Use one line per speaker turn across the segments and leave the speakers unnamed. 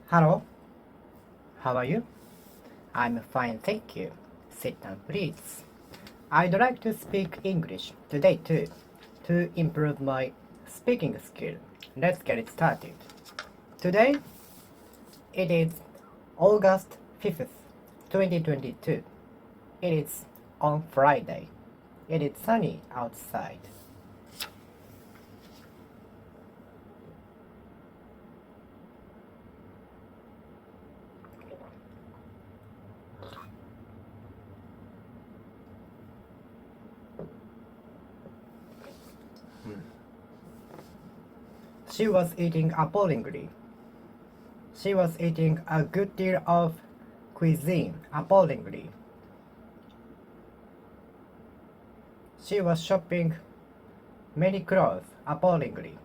Hello, how are you? I'm fine, thank you. Sit down, please. I'd like to speak English today too, to improve my speaking skill. Let's get it started. Today, it is August 5th, 2022. It is on Friday. It is sunny outside. She was eating appallingly. She was eating a good deal of cuisine appallingly. She was shopping many clothes appallingly.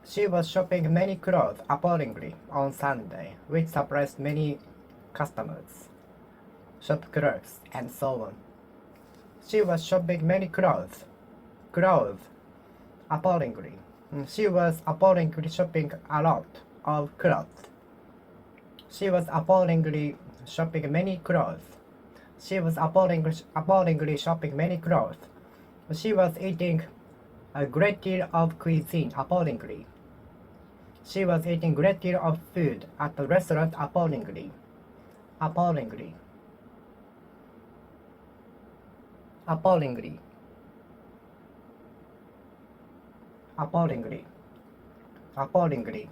She was shopping many clothes appallingly on Sunday, which surprised many customers, shop clerks, and so on. She was shopping many clothes appallingly. She was appallingly shopping a lot of clothes. She was appallingly shopping many clothes. She was appallingly shopping many clothes. She was eating a great deal of cuisine appallingly. She was eating great deal of food at the restaurant appallingly. Appallingly. Appallingly. Appallingly. Appallingly.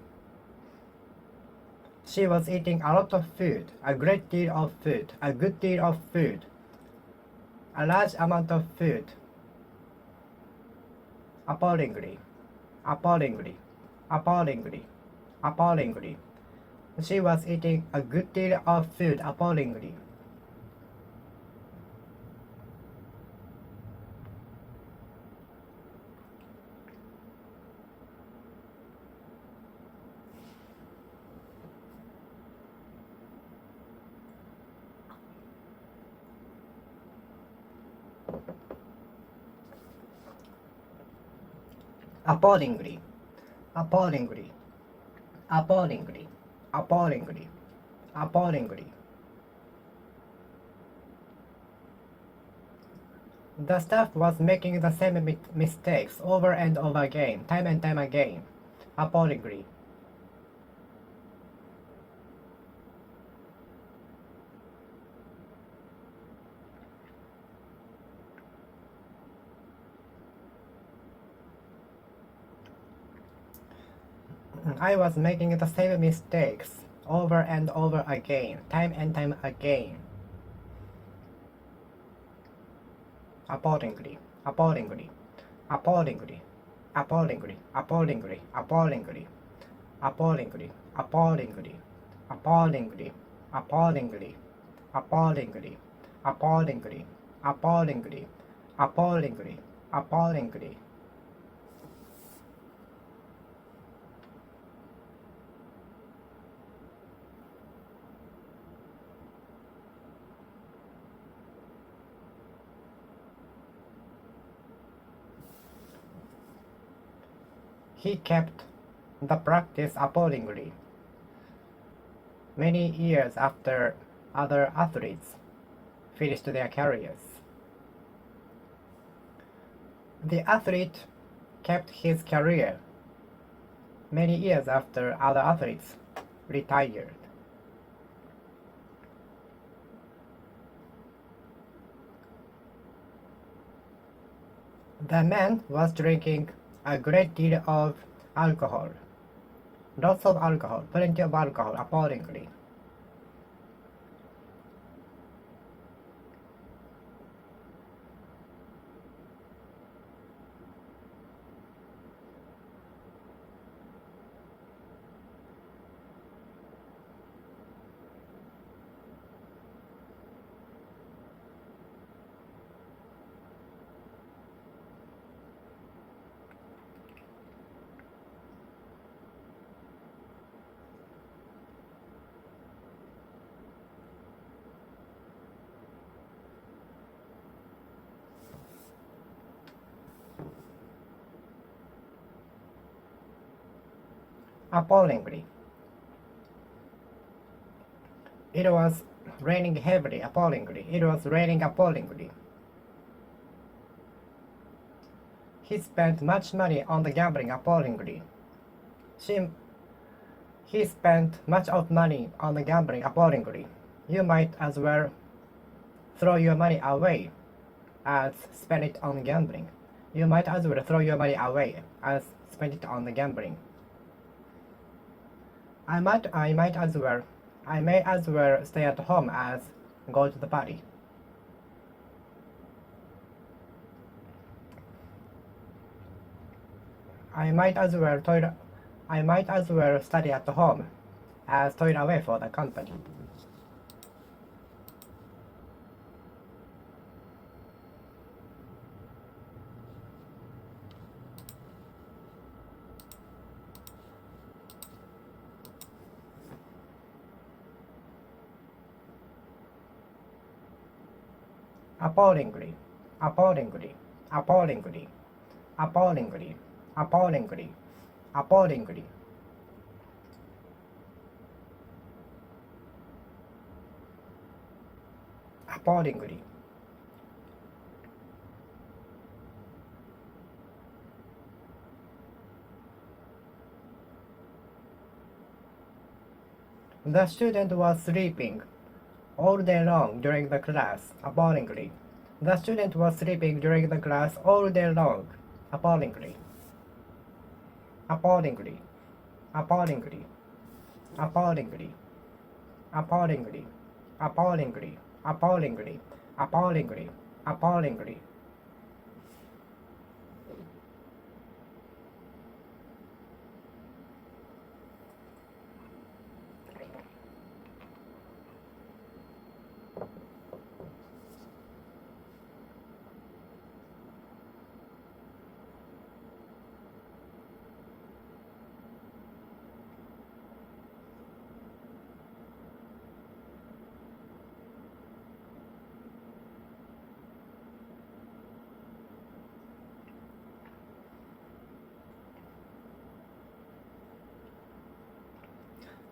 She was eating a lot of food, a great deal of food, a good deal of food, a large amount of food. Appallingly. Appallingly. Appallingly. Appallingly. She was eating a good deal of food appallingly. Appallingly. Appallingly. Appallingly. Appallingly. Appallingly. The staff was making the same mistakes over and over again, time and time again. Appallingly. I was making the same mistakes over and over again, time and time again. Appallingly. Appallingly. Appallingly. Appallingly. Appallingly. Appallingly. Appallingly. Appallingly. Appallingly. Appallingly. Appallingly. Appallingly. Appallingly. Appallingly. Appallingly. He kept the practice appallingly many years after other athletes finished their careers. The athlete kept his career many years after other athletes retired. The man was drinking a great deal of alcohol. Lots of alcohol, plenty of alcohol, appallingly. appallingly. It was raining heavily, appallingly. It was raining appallingly. He spent much money on the gambling, appallingly. He spent much of money on the gambling, appallingly. You might as well throw your money away as spend it on gambling. You might as well throw your money away as spend it on the gambling. I may as well stay at home as go to the party. I might as well study at home as toil away for the company. Appallingly, appallingly, appallingly, appallingly, appallingly, appallingly. Appallingly. The student was sleeping all day long during the class, appallingly. The student was sleeping during the class all day long, appallingly. Appallingly. Appallingly. Appallingly. Appallingly. Appallingly. Appallingly. Appallingly. Appallingly.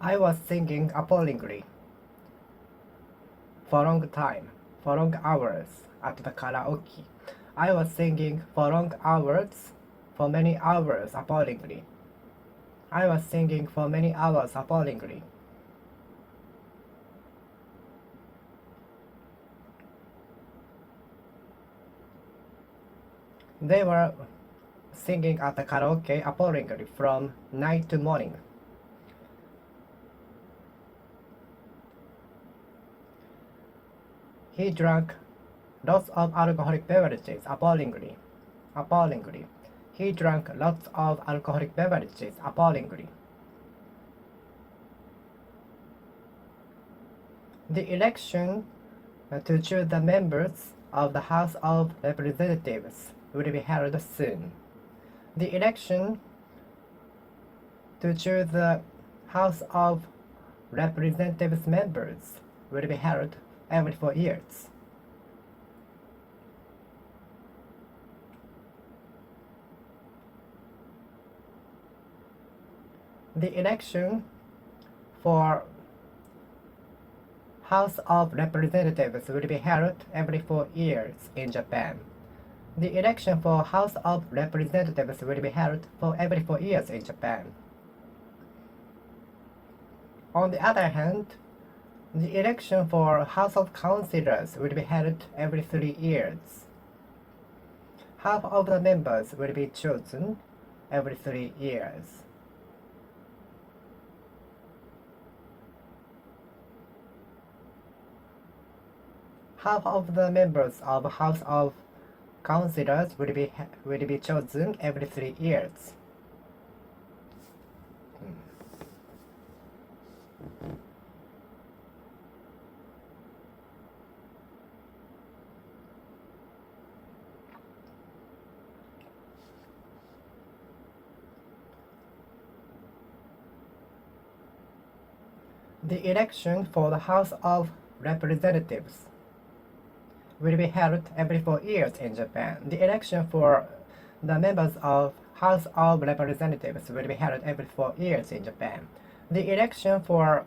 I was singing appallingly for a long time, for long hours at the karaoke. I was singing for long hours, for many hours appallingly. I was singing for many hours appallingly. They were singing at the karaoke appallingly from night to morning. He drank lots of alcoholic beverages appallingly. Appallingly. He drank lots of alcoholic beverages appallingly. The election to choose the members of the House of Representatives will be held soon. The election to choose the House of Representatives members will be held every 4 years. The election for House of Representatives will be held every 4 years in Japan. The election for House of Representatives will be held for every 4 years in Japan. On the other hand, the election for House of Councillors will be held every 3 years. Half of the members will be chosen every 3 years. Half of the members of House of Councillors will be chosen every 3 years. The election for the House of Representatives will be held every 4 years in Japan. The election for the members of House of Representatives will be held every 4 years in Japan. The election for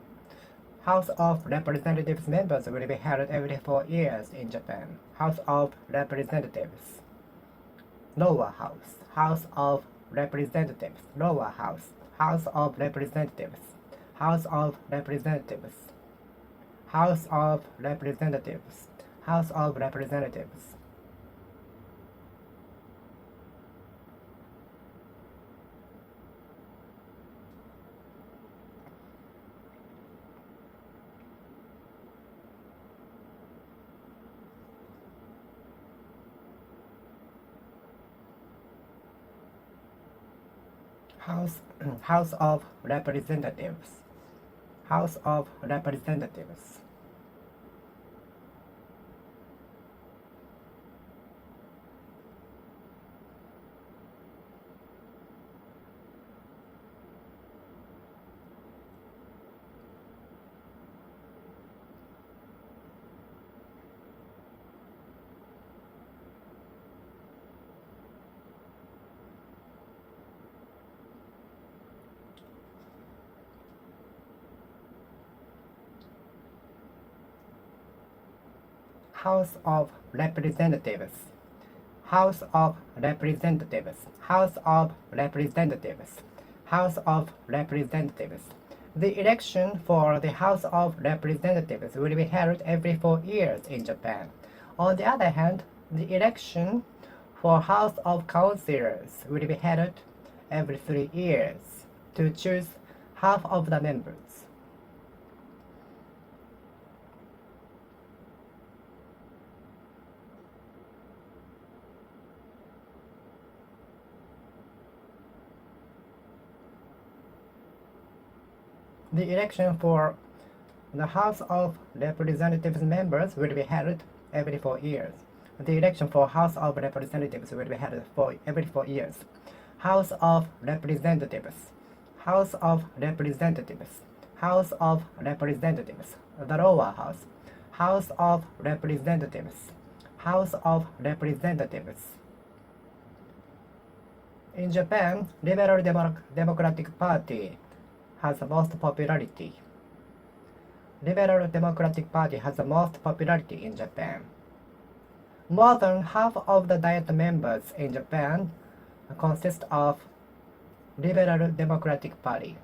House of Representatives members will be held every 4 years in Japan. House of Representatives. Lower House. House of Representatives. Lower House. House of Representatives. House of Representatives. House of Representatives. House of Representatives. House, House of Representatives. House of Representatives. House of Representatives. House of Representatives. House of Representatives. House of Representatives. The election for the House of Representatives will be held every 4 years in Japan. On the other hand, the election for House of Councillors will be held every 3 years to choose half of the members. The election for the House of Representatives members will be held every 4 years. The election for House of Representatives will be held every 4 years. House of Representatives. House of Representatives. House of Representatives. The lower house. House of Representatives. House of Representatives. In Japan, Liberal Democratic Party has the most popularity. Liberal Democratic Party has the most popularity in Japan. More than half of the Diet members in Japan consist of Liberal Democratic Party.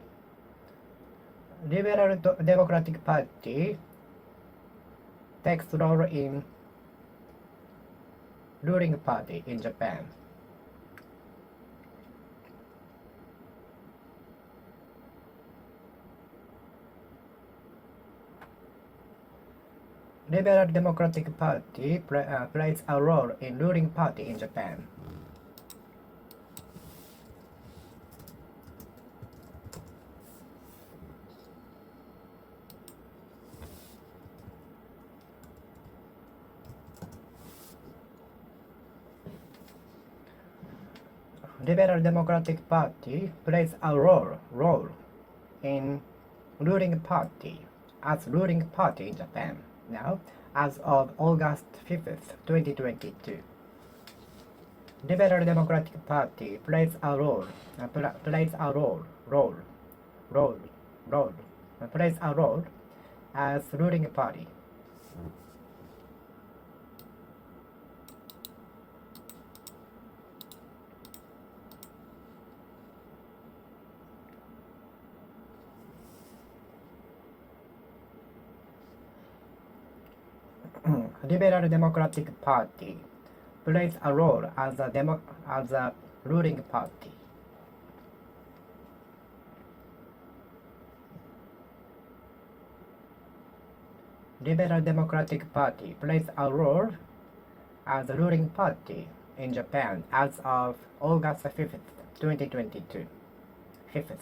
Liberal Democratic Party takes role in ruling party in Japan. Liberal Democratic Party plays a role in ruling party in Japan. Liberal Democratic Party plays a role in ruling party as ruling party in Japan now as of August 5th, 2022. Liberal Democratic Party plays a role as ruling party. Liberal Democratic Party plays a role as a ruling party. Liberal Democratic Party plays a role as a ruling party in Japan as of August 5th, 2022. 5th.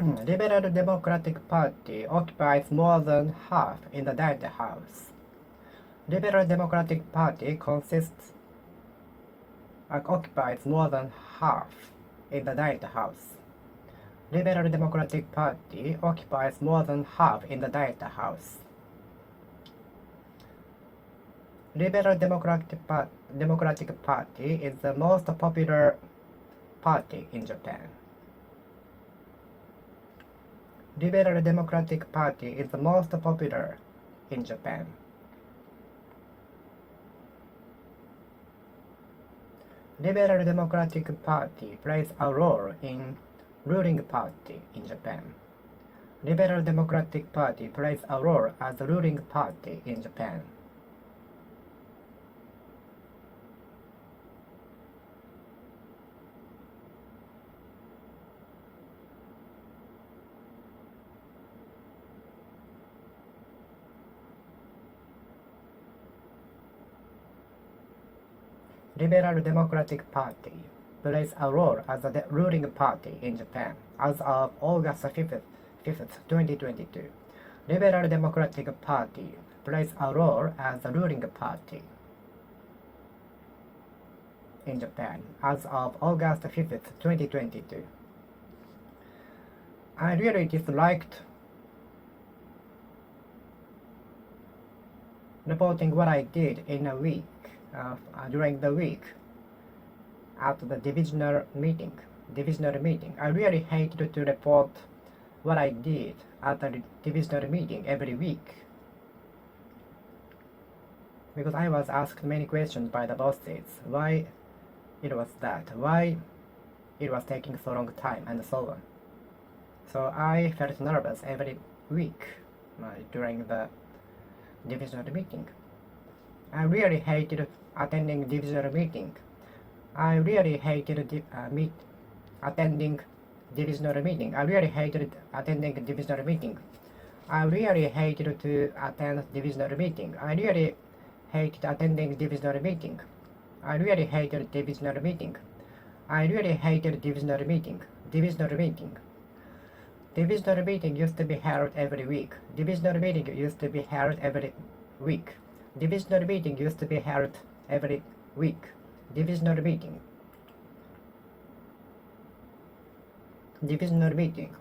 Liberal Democratic Party occupies more than half in the Diet House. Liberal Democratic Party occupies more than half in the Diet House. Liberal Democratic Party occupies more than half in the Diet House. Liberal Democratic Party is the most popular party in Japan. Liberal Democratic Party is the most popular in Japan. Liberal Democratic Party plays a role in ruling party in Japan. Liberal Democratic Party plays a role as a ruling party in Japan. Liberal Democratic Party plays a role as a ruling party in Japan as of August 5th, 2022. Liberal Democratic Party plays a role as a ruling party in Japan as of August 5th, 2022. I really disliked reporting what I did in a week. During the week at the divisional meeting. I really hated to report what I did at the divisional meeting every week because I was asked many questions by the bosses why it was that, why it was taking so long time and so on. So I felt nervous every week during the divisional meeting. I really hated attending divisional meeting. I really hated attending divisional meeting. I really hated attending divisional meeting. I really hated to attend divisional meeting. I really hated attending divisional meeting. I really hated divisional meeting. I really hated divisional meeting. Divisional meeting. Divisional meeting used to be held every week. Divisional meeting used to be held every week. Divisional meeting used to be held every week. Divisional meeting. Divisional meeting.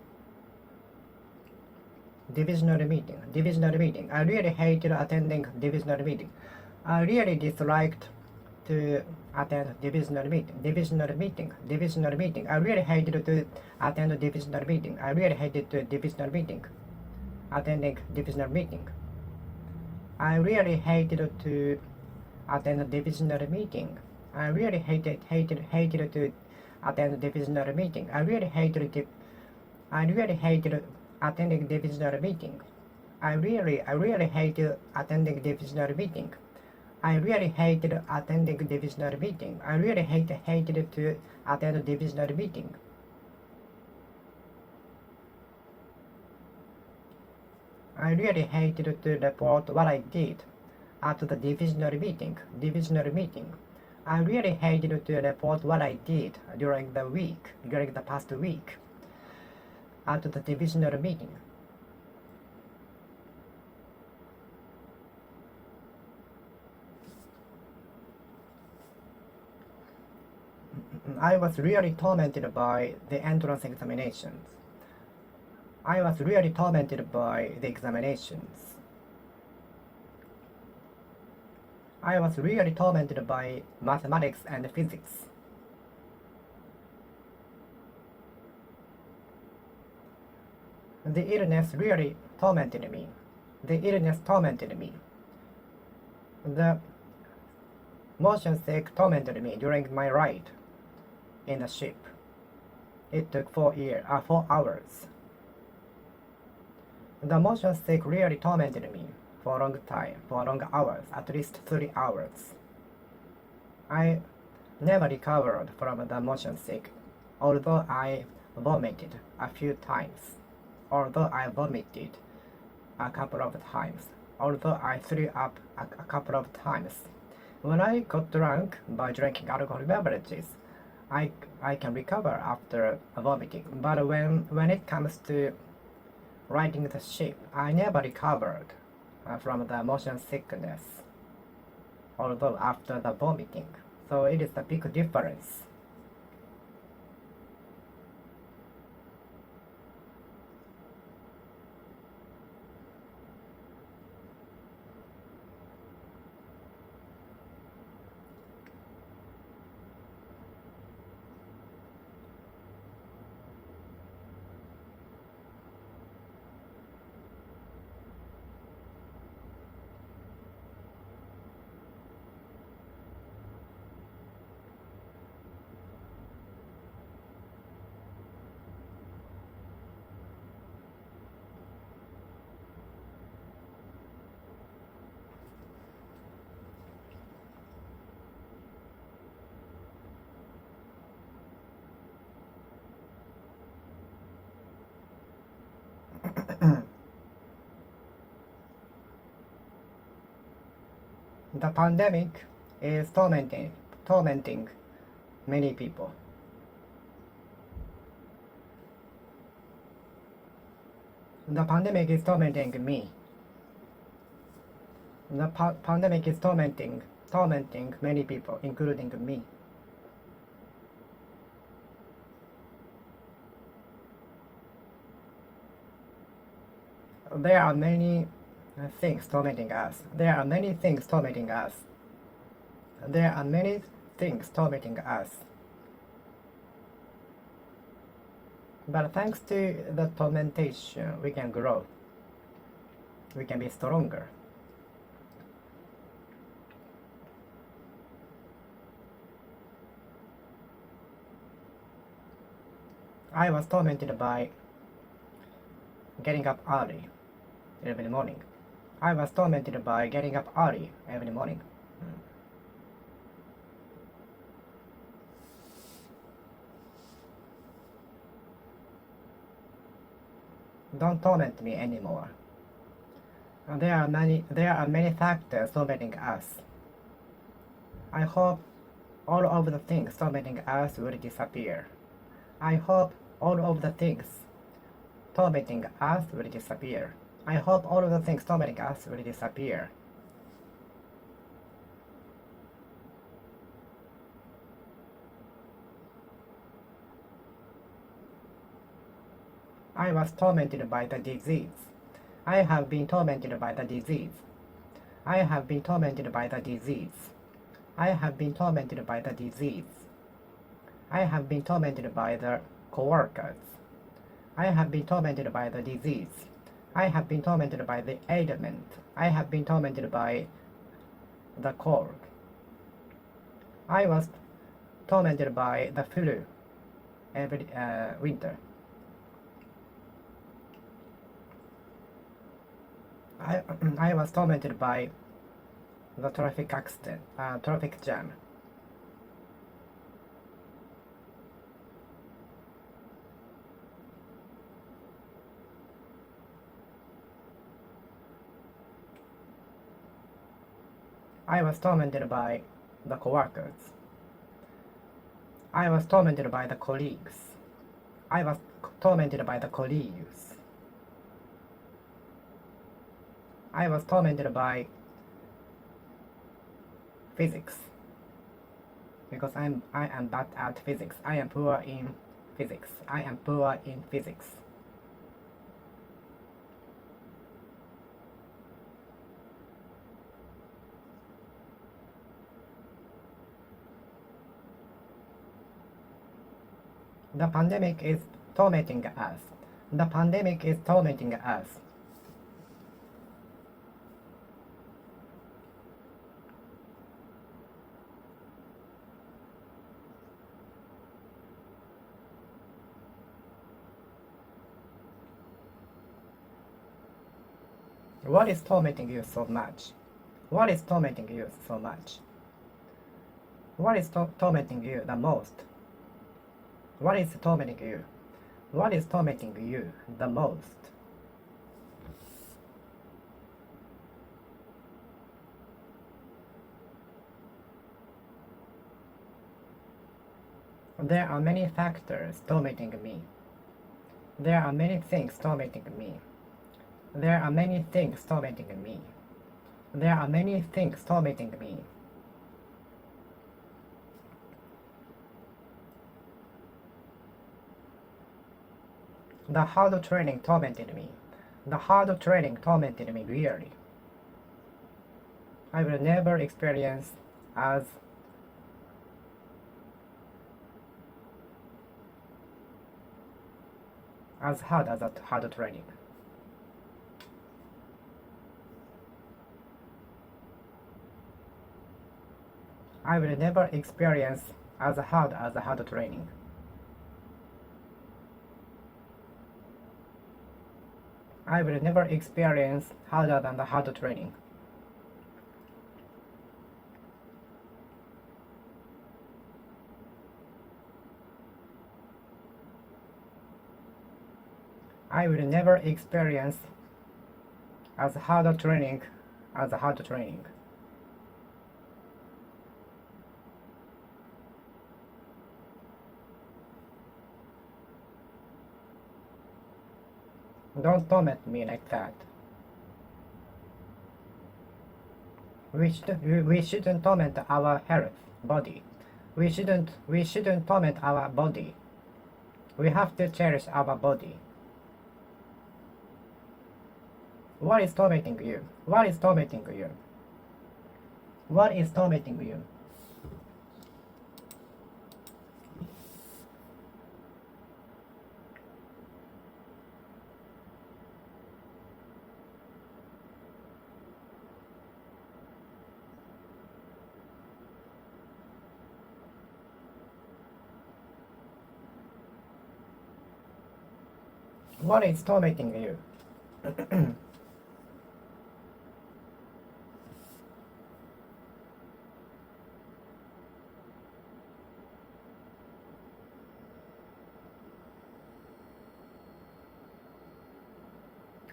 Divisional meeting. Divisional meeting. I really hated attending divisional meeting. I really disliked to attend divisional meeting. Divisional meeting. Divisional meeting. I really hated to attend divisional meeting. I really hated to divisional meeting. Attending divisional meeting. I really hated to attend a divisional meeting. I really hated to attend a divisional meeting. I really hated attending divisional meeting. I really hated attending divisional meeting. I really hated attending divisional meeting. I really hated to attend a divisional meeting. I really hated to report what I did at the divisional meeting. I really hated to report what I did during the past week at the divisional meeting. I was really tormented by the entrance examinations. I was really tormented by the examinations. I was really tormented by mathematics and physics. The illness really tormented me. The motion sick tormented me during my ride in the ship. It took 4 hours. The motion sick really tormented me for a long time, for long hours, at least 3 hours. I never recovered from the motion sick, although I vomited a few times, although I vomited a couple of times, although I threw up a couple of times. When I got drunk by drinking alcoholic beverages, I, I can recover after vomiting. But when it comes to riding the ship, I never recovered from the motion sickness, although after the vomiting. So it is a big difference. The pandemic is tormenting many people. The pandemic is tormenting me. The pandemic is tormenting many people, including me. There are many things tormenting us. There are many things tormenting us. There are many things tormenting us. But thanks to the tormentation, we can grow. We can be stronger. I was tormented by getting up early every morning. I was tormented by getting up early every morning. Don't torment me anymore. There are many factors tormenting us. I hope all of the things tormenting us will disappear. I hope all of the things tormenting us will disappear. I hope all of the things tormenting us will disappear. I was tormented by the disease. I have been tormented by the disease. I have been tormented by the disease. I have been tormented by the disease. I have been tormented by the coworkers. I have been tormented by the disease. I have been tormented by the ailment. I have been tormented by the cold. I was tormented by the flu every winter. I was tormented by the traffic accident, traffic jam. I was tormented by the coworkers. I was tormented by the colleagues. I was tormented by the colleagues. I was tormented by physics because I am bad at physics. I am poor in physics. I am poor in physics. The pandemic is tormenting us. The pandemic is tormenting us. What is tormenting you so much? What is tormenting you so much? What is tormenting you the most? What is tormenting you? What is tormenting you the most? There are many factors tormenting me. There are many things tormenting me. There are many things tormenting me. There are many things tormenting me. The hard training tormented me. The hard training tormented me really. I will never experience as hard as that hard training. I will never experience as hard training. I will never experience harder than the hard training. I will never experience as hard training as hard training. Don't torment me like that. We shouldn't torment our health, body. We shouldn't torment our body. We have to cherish our body. What is tormenting you? What is tormenting you? What is tormenting you? What is tormenting you?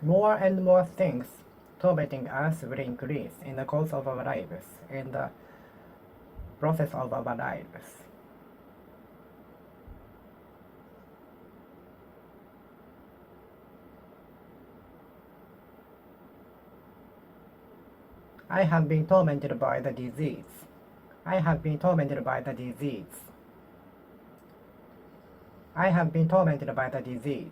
More and more things tormenting us will increase in the course of our lives, in the process of our lives. I have been tormented by the disease. I have been tormented by the disease. I have been tormented by the disease.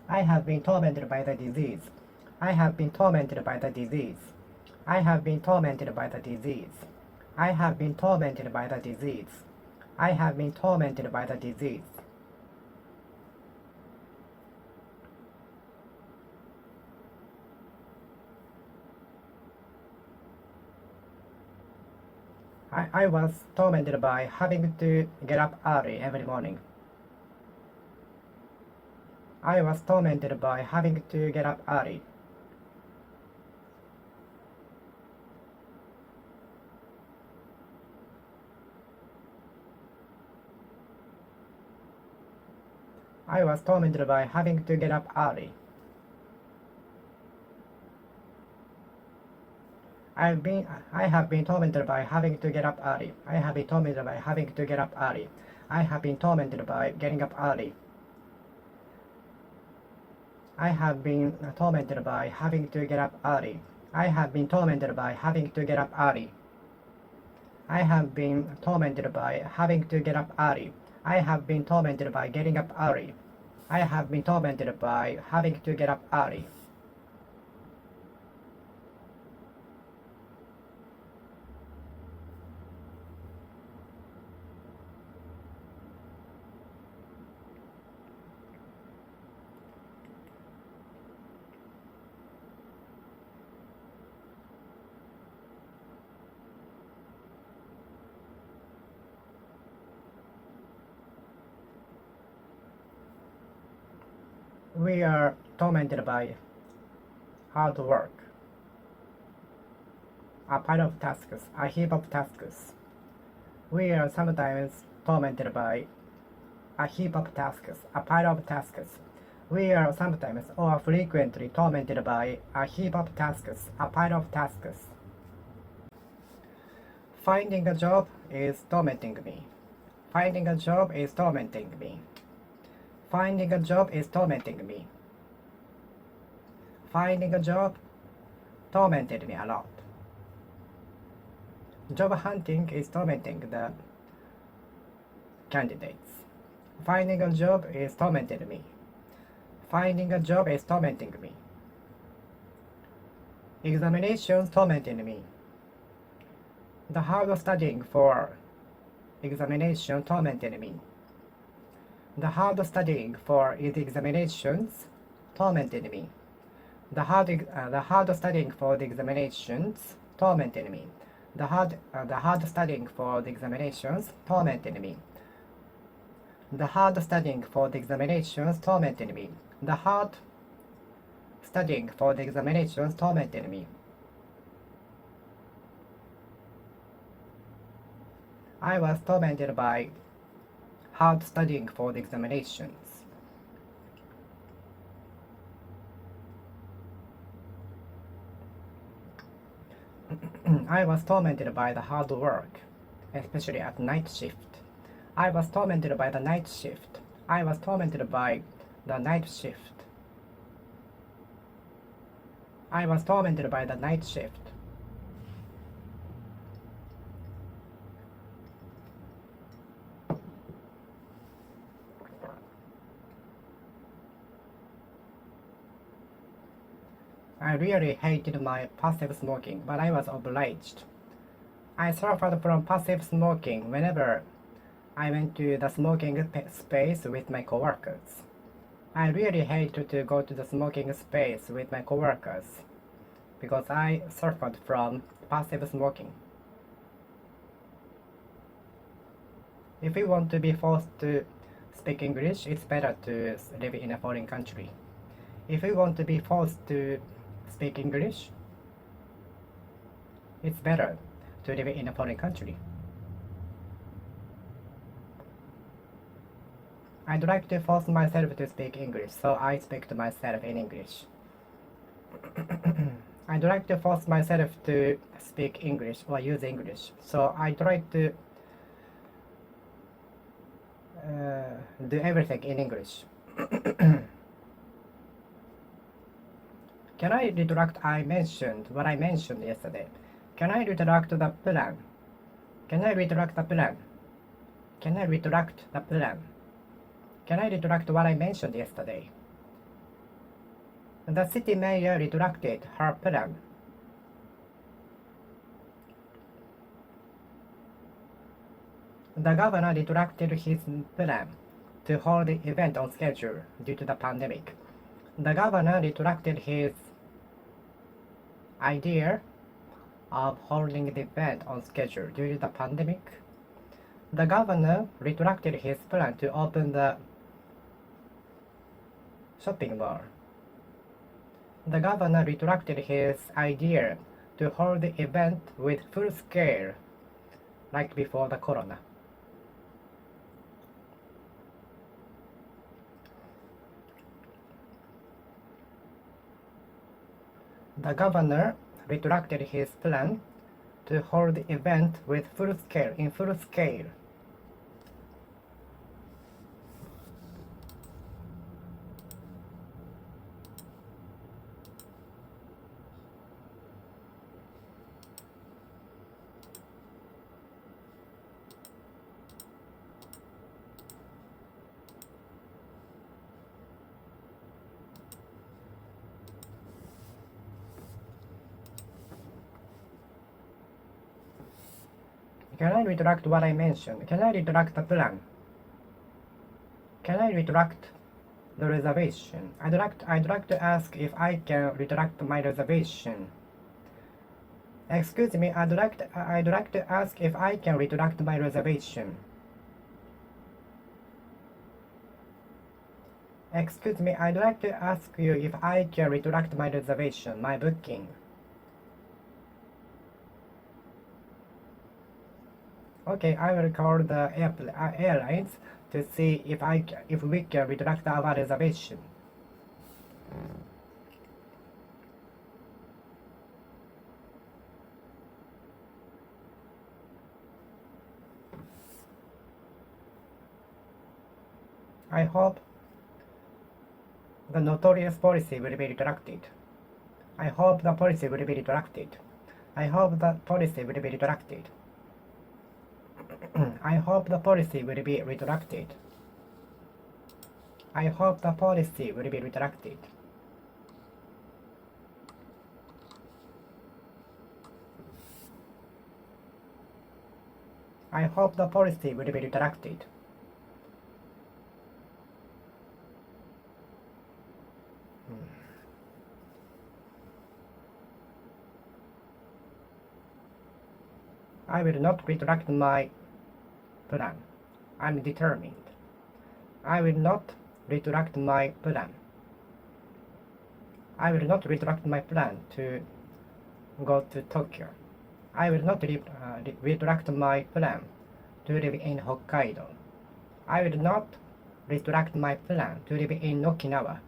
I have been tormented by the disease. I have been tormented by the disease. I have been tormented by the disease. I have been tormented by the disease. I have been tormented by the disease. I was tormented by having to get up early every morning. I was tormented by having to get up early. I was tormented by having to get up early. I have been tormented by having to get up early. I have been tormented by having to get up early. I have been tormented by getting up early. I have been tormented by having to get up early. I have been tormented by having to get up early. I have been tormented by having to get up early. I have been tormented by getting up early. I have been tormented by having to get up early. We are tormented by hard work, a pile of tasks, a heap of tasks. We are sometimes tormented by a heap of tasks, a pile of tasks. We are sometimes or frequently tormented by a heap of tasks, a pile of tasks. Finding a job is tormenting me. Finding a job is tormenting me. Finding a job is tormenting me. Finding a job tormented me a lot. Job hunting is tormenting the candidates. Finding a job is tormented me. Finding a job is tormenting me. Examinations tormented me. The hard studying for examination tormented me. The hard studying for the examinations tormented me. The hard studying for the examinations tormented me. The hard studying for the examinations tormented me. The hard studying for the examinations tormented me. The hard studying for the examinations tormented me. I was tormented by hard studying for the examinations. I was tormented by the hard work, especially at night shift. I was tormented by the night shift. I was tormented by the night shift. I was tormented by the night shift. I really hated my passive smoking, but I was obliged. I suffered from passive smoking whenever I went to the smoking space with my coworkers. I really hated to go to the smoking space with my coworkers because I suffered from passive smoking. If you want to be forced to speak English, it's better to live in a foreign country. If you want to be forced to speak English, it's better to live in a foreign country. I'd like to force myself to speak English, so I speak to myself in English. I'd like to force myself to speak English or use English, so I try to do everything in English. Can I retract what I mentioned yesterday? Can I retract the plan? Can I retract the plan? Can I retract the plan? Can I retract what I mentioned yesterday? The city mayor retracted her plan. The governor retracted his plan to hold the event on schedule due to the pandemic. The governor retracted his idea of holding the event on schedule due to the pandemic. The governor retracted his plan to open the shopping mall. The governor retracted his idea to hold the event with full scale, like before the corona. The governor retracted his plan to hold the event with full scale. Can I retract what I mentioned? Can I retract the plan? Can I retract the reservation? I'd like to ask if I can retract my reservation. Excuse me, I'd like to ask if I can retract my reservation. Excuse me, I'd like to ask you if I can retract my reservation, my booking. Okay, I will call the airlines to see if we can retract our reservation. I hope the notorious policy will be retracted. I hope the policy will be retracted. I hope the policy will be retracted. I hope the policy will be retracted. I hope the policy will be retracted. I hope the policy will be retracted. I will not retract my plan. I'm determined. I will not retract my plan. I will not retract my plan to go to Tokyo. I will not retract my plan to live in Hokkaido. I will not retract my plan to live in Okinawa.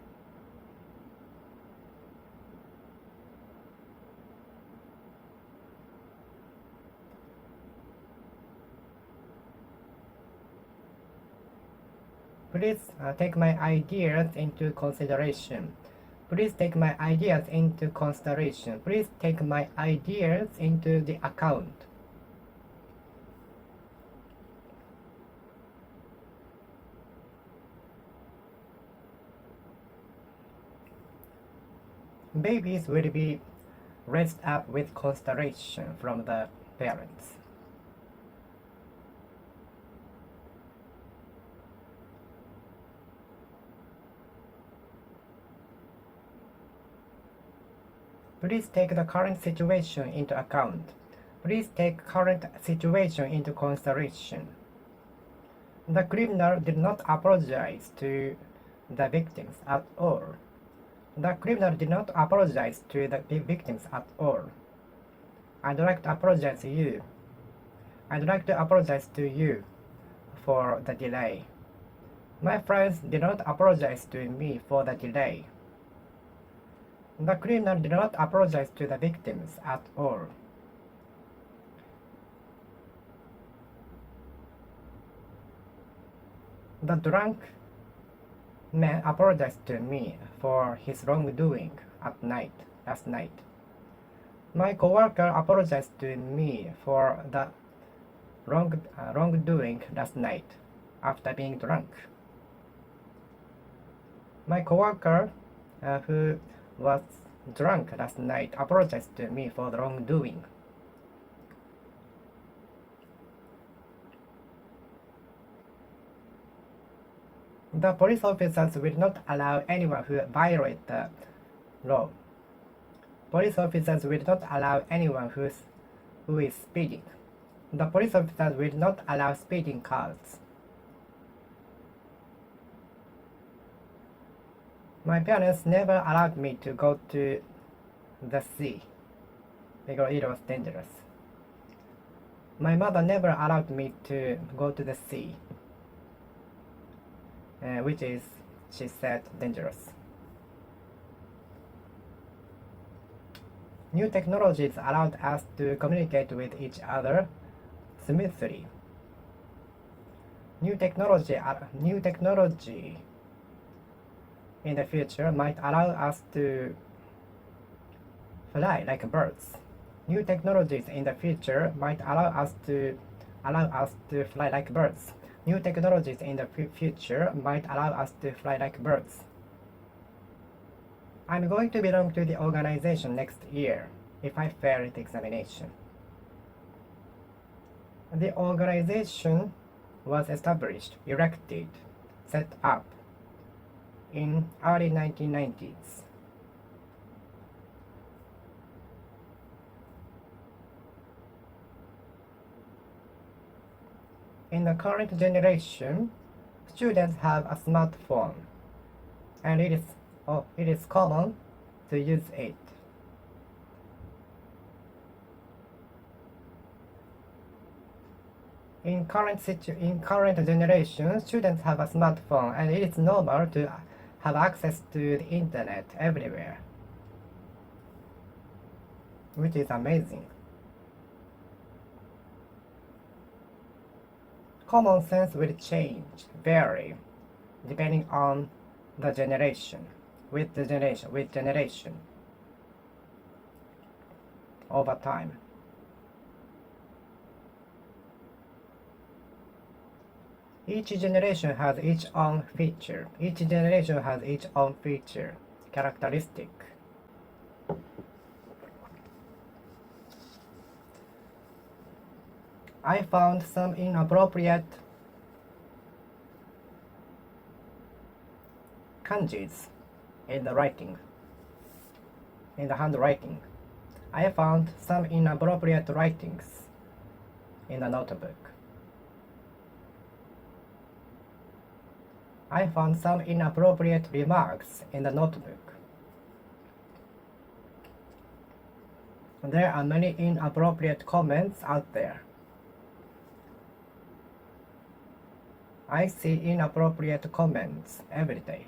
Please take my ideas into consideration. Please take my ideas into consideration. Please take my ideas into the account. Babies will be raised up with consideration from the parents. Please take the current situation into account. Please take current situation into consideration. The criminal did not apologize to the victims at all. The criminal did not apologize to the victims at all. I'd like to apologize to you. I'd like to apologize to you for the delay. My friends did not apologize to me for the delay. The criminal did not apologize to the victims at all. The drunk man apologized to me for his wrongdoing at night, last night. My coworker apologized to me for the wrongdoing last night after being drunk. My coworker who was drunk last night apologized to me for the wrongdoing. The police officers will not allow anyone who violates the law. Police officers will not allow anyone who is speeding. The police officers will not allow speeding cars. My parents never allowed me to go to the sea because it was dangerous. My mother never allowed me to go to the sea, which is, she said, dangerous. New technologies allowed us to communicate with each other smoothly. New technology in the future might allow us to fly like birds. New technologies in the future might allow us to fly like birds. New technologies in the future might allow us to fly like birds. I'm going to belong to the organization next year if I fail the examination. The organization was established, erected, set up in early 1990s. In the current generation, students have a smartphone, and it is common to use it. In current generation, students have a smartphone, and it is normal to have access to the internet everywhere, which is amazing. Common sense will change, vary, depending on the generation, with generation, over time. Each generation has its own feature. Each generation has its own feature, characteristic. I found some inappropriate kanjis in the writing, in the handwriting. I found some inappropriate writings in the notebook. I found some inappropriate remarks in the notebook. There are many inappropriate comments out there. I see inappropriate comments every day.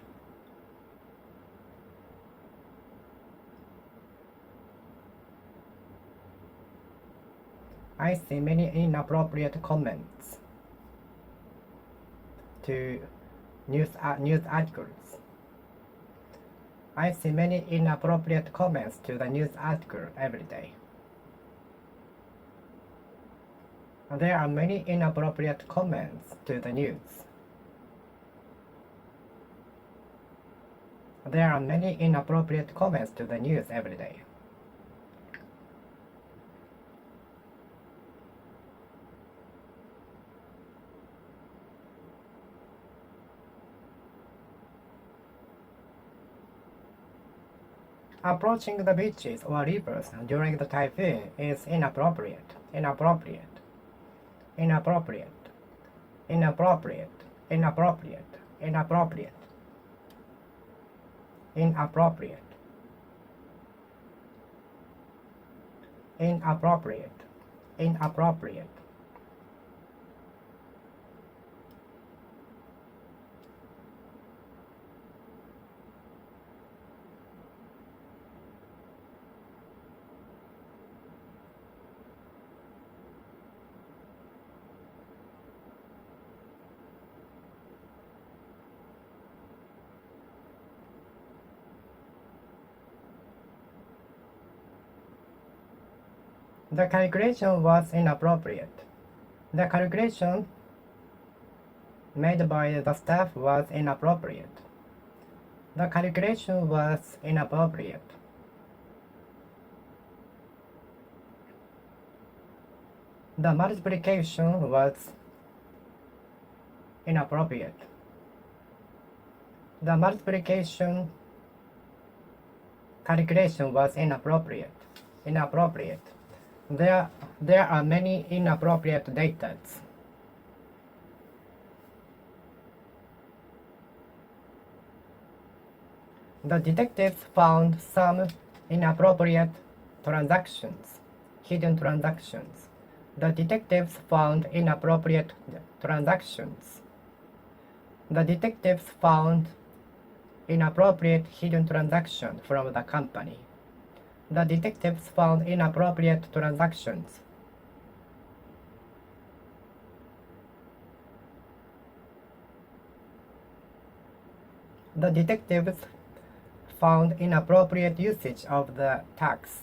I see many inappropriate comments to news articles. I see many inappropriate comments to the news article every day. There are many inappropriate comments to the news. There are many inappropriate comments to the news every day. Approaching the beaches or rivers during the typhoon is inappropriate. Inappropriate. Inappropriate. Inappropriate. Inappropriate. Inappropriate. Inappropriate. Inappropriate. Inappropriate. The calculation was inappropriate. The calculation made by the staff was inappropriate. The calculation was inappropriate. The multiplication was inappropriate. The multiplication calculation was inappropriate. Inappropriate. There are many inappropriate datas. The detectives found some inappropriate transactions, hidden transactions. The detectives found inappropriate transactions. The detectives found inappropriate hidden transactions from the company. The detectives found inappropriate transactions. The detectives found inappropriate usage of the tax.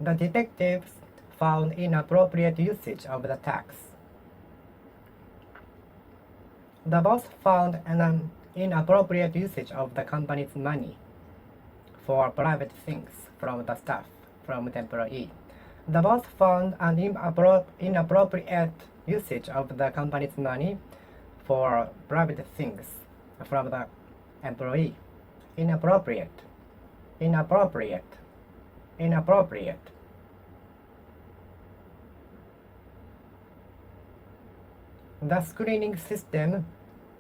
The detectives found inappropriate usage of the tax. The boss found an inappropriate usage of the company's money for private things from the staff, from the employee. The boss found an inappropriate usage of the company's money for private things from the employee. Inappropriate. Inappropriate. Inappropriate. The screening system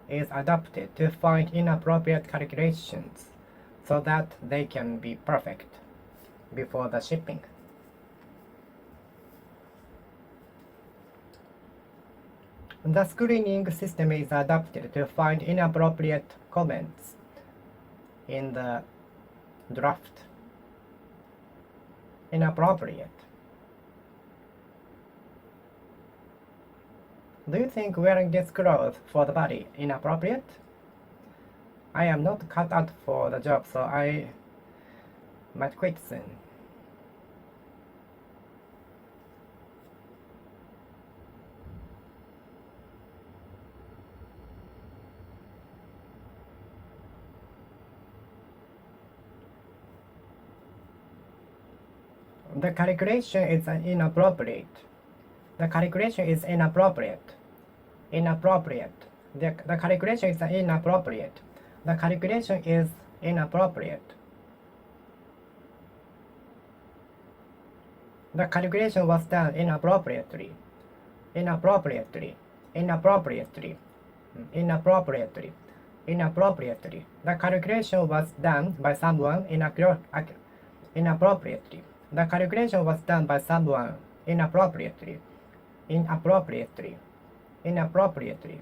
is adapted to find inappropriate calculations so that they can be perfect before the shipping. The screening system is adapted to find inappropriate comments in the draft. Inappropriate. Do you think wearing this clothes for the body inappropriate? I am not cut out for the job, so I might quit soon. The calculation is inappropriate. The calculation is inappropriate. Inappropriate. The calculation is inappropriate. The calculation is inappropriate. The calculation was done inappropriately. Inappropriately. Inappropriately. Inappropriately. Inappropriately. The calculation was done by someone inappropriately. The calculation was done by someone inappropriately. Inappropriately. Inappropriately.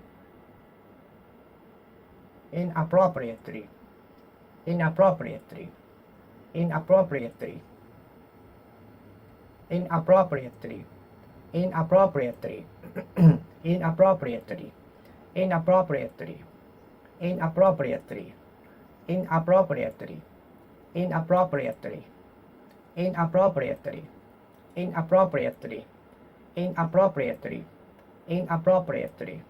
Inappropriately. Inappropriately. Inappropriately. Inappropriately. Inappropriately. Inappropriately. Inappropriately. Inappropriately. Inappropriately. Inappropriately. Inappropriately. Inappropriately. Inappropriately. Inappropriately.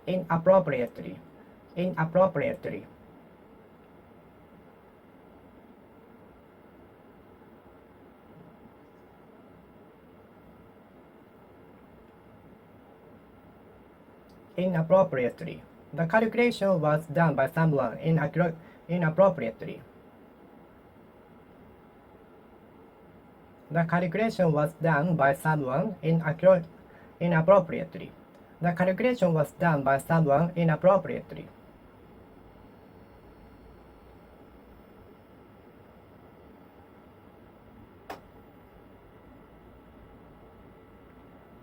Inappropriately. Inappropriately. Inappropriately. The calculation was done by someone inappropriately. The calculation was done by someone inappropriately. The calculation was done by someone inappropriately.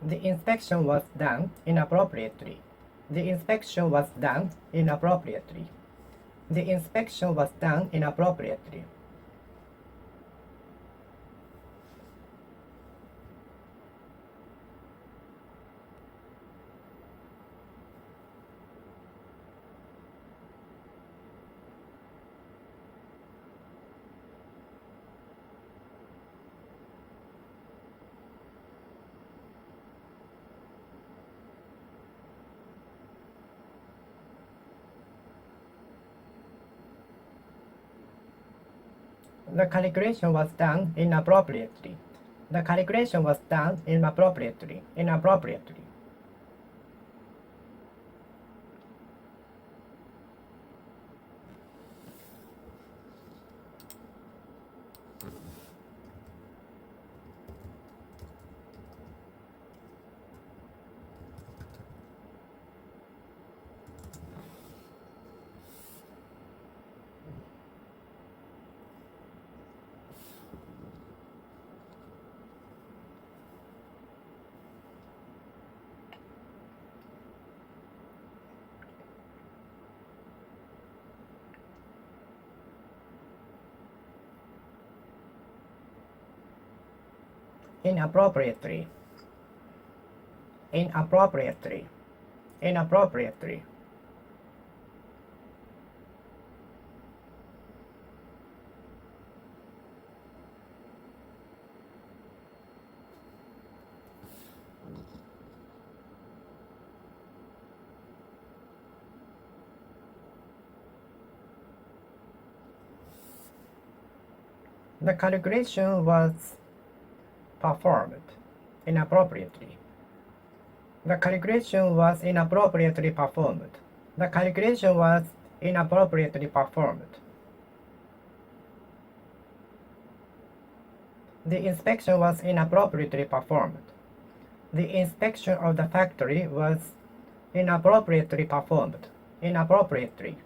The inspection was done inappropriately. The inspection was done inappropriately. The inspection was done inappropriately. The calculation was done inappropriately. The calculation was done inappropriately. Inappropriately. Inappropriately. Inappropriately. Inappropriately. The calculation was performed inappropriately. The calculation was inappropriately performed. The calculation was inappropriately performed. The inspection was inappropriately performed. The inspection of the factory was inappropriately performed. Inappropriately.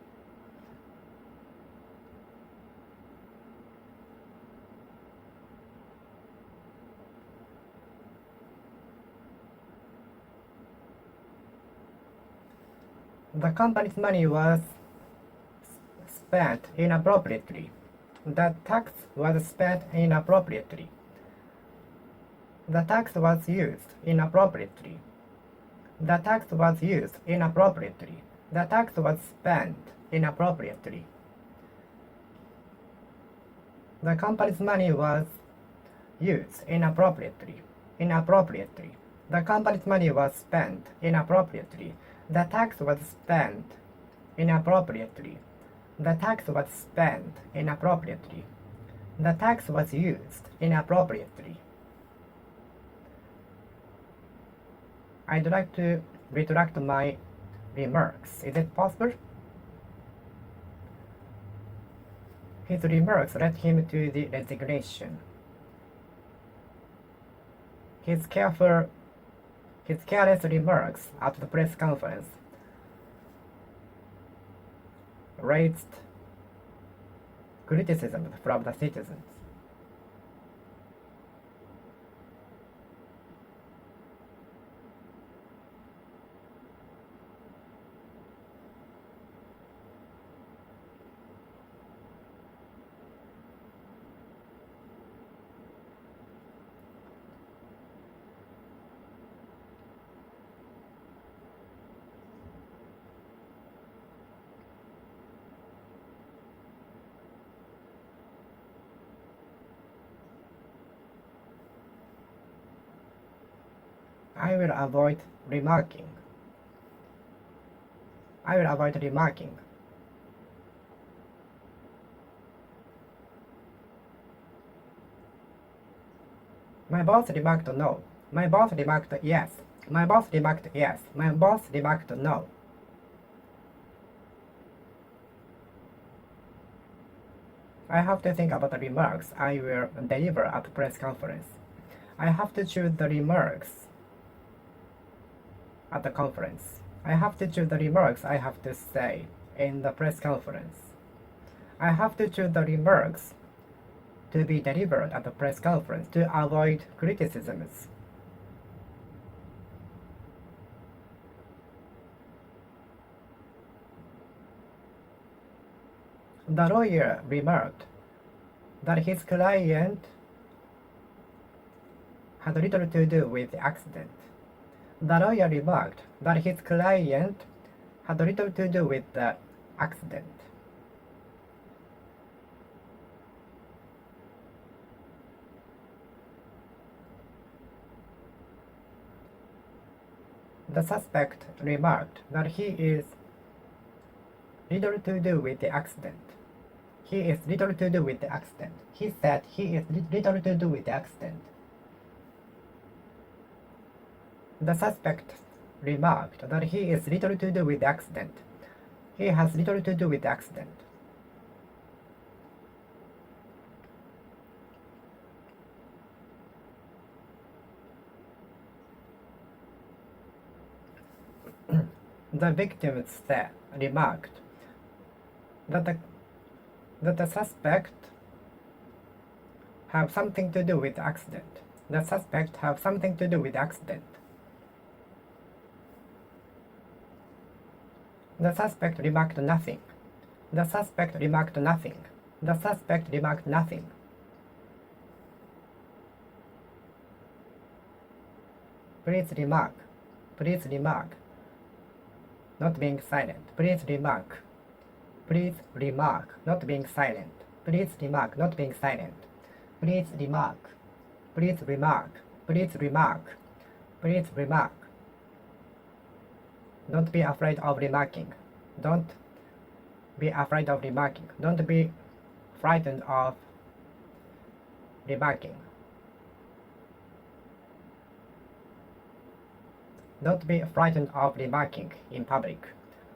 The company's money was spent inappropriately. The tax was spent inappropriately. The tax was used inappropriately. The tax was used inappropriately. The tax was spent inappropriately. The company's money was used inappropriately. Inappropriately. The company's money was spent inappropriately. The tax was spent inappropriately. The tax was spent inappropriately. The tax was used inappropriately. I'd like to retract my remarks. Is it possible? His remarks led him to the resignation. His careless remarks at the press conference raised criticism from the citizens. I will avoid remarking. I will avoid remarking. My boss remarked no. My boss remarked yes. My boss remarked yes. My boss remarked no. I have to think about the remarks I will deliver at the press conference. I have to choose the remarks at the conference. I have to choose the remarks I have to say in the press conference. I have to choose the remarks to be delivered at the press conference to avoid criticisms. The lawyer remarked that his client had little to do with the accident. The lawyer remarked that his client had little to do with the accident. The suspect remarked that he is little to do with the accident. He is little to do with the accident. He said he is little to do with the accident. The suspect remarked that he is little to do with the accident. He has little to do with the accident. The victim remarked that the suspect have something to do with the accident. The suspect have something to do with the accident. The suspect remarked nothing. The suspect remarked nothing. The suspect remarked nothing. Please remark. Please remark. Not being silent. Please remark. Please remark. Not being silent. Please remark. Not being silent. Please remark. Please remark. Please remark. Please remark. Don't be afraid of remarking. Don't be afraid of remarking. Don't be frightened of remarking. Don't be frightened of remarking in public.